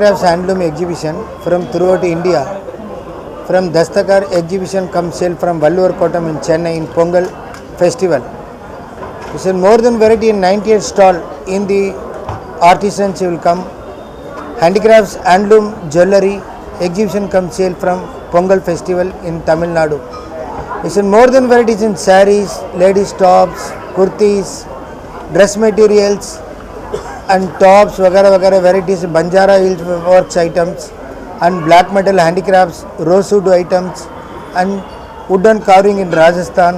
handicrafts handloom exhibition from throughout India. From Dastkaar exhibition comes sale from Vallur Kotam in Chennai in Pongal festival. It's a more than variety in 98 stall in the artisans will come. Handicrafts, handloom, jewellery exhibition comes sale from Pongal festival in Tamil Nadu. It's a more than varieties in sarees, ladies tops, kurtis, dress materials and tops, vagara varieties, Banjara Hills works items and black metal handicrafts, rosewood items and wooden carving in Rajasthan.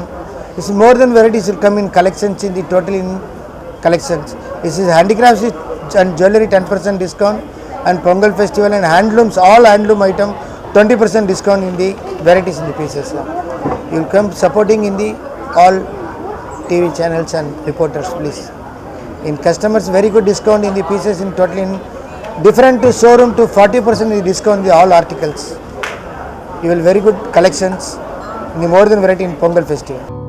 This is more than varieties will come in collections in the total in collections. This is handicrafts and jewellery 10% discount and Pongal festival and handlooms, all handloom item 20% discount in the varieties in the pieces. You will come supporting in the all TV channels and reporters, please. In customers, very good discount in the pieces in total in different to showroom to 40% discount in the all articles. You will very good collections in the more than variety in Pongal festival.